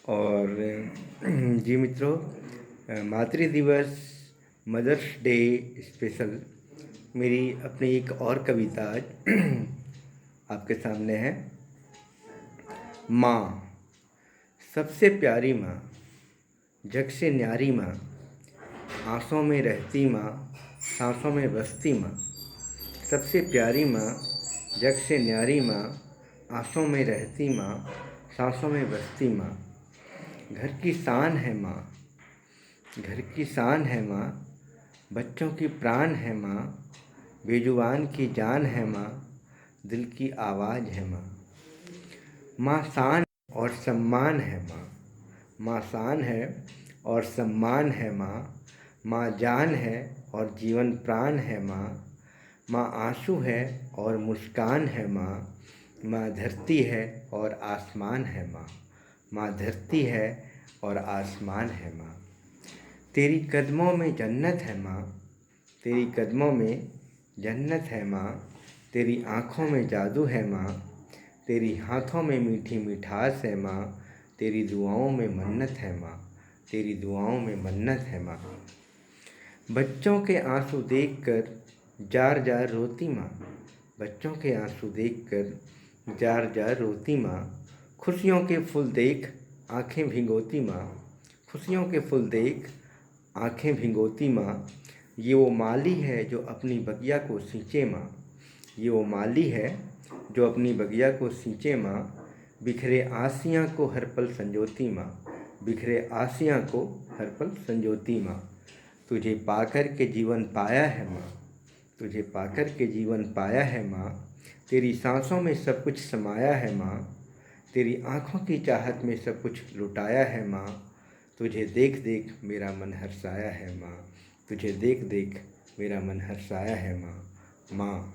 और जी मित्रों, मातृ दिवस, मदर्स डे स्पेशल मेरी अपनी एक और कविता आज आपके सामने है। माँ, सबसे प्यारी माँ, जग से न्यारी माँ, आँसों में रहती माँ, सांसों में बसती माँ। सबसे प्यारी माँ, जग से न्यारी माँ, आँसों में रहती माँ, सांसों में बसती माँ। घर की शान है माँ, घर की शान है माँ, बच्चों की प्राण है माँ, बेजुबान की जान है माँ, दिल की आवाज़ है माँ। माँ शान और सम्मान है माँ, माँ शान है और सम्मान है माँ। माँ जान है और जीवन प्राण है माँ। माँ आंसू है और मुस्कान है माँ। माँ धरती है और आसमान है माँ। माँ धरती है और आसमान है माँ। तेरी कदमों में जन्नत है माँ, तेरी कदमों में जन्नत है माँ। तेरी आँखों में जादू है माँ, तेरी हाथों में मीठी मिठास है माँ। तेरी दुआओं में मन्नत है माँ, तेरी दुआओं में मन्नत है माँ। बच्चों के आंसू देखकर जार जार रोती माँ, बच्चों के आंसू देखकर जार जार रोती माँ। खुशियों के फूल देख आँखें भिगोती माँ, खुशियों के फूल देख आँखें भिगोती माँ। ये वो माली है जो अपनी बगिया को सींचे माँ, ये वो माली है जो अपनी बगिया को सींचे माँ। बिखरे आसियाँ को हर पल संजोती माँ, बिखरे आसियाँ को हर पल संजोती माँ। तुझे पाकर के जीवन पाया है माँ, तुझे पाकर के जीवन पाया है माँ। तेरी सांसों में सब कुछ समाया है माँ, तेरी आँखों की चाहत में सब कुछ लुटाया है माँ। तुझे देख देख मेरा मन हर्षाया है माँ, तुझे देख देख मेरा मन हर्षाया है माँ। माँ।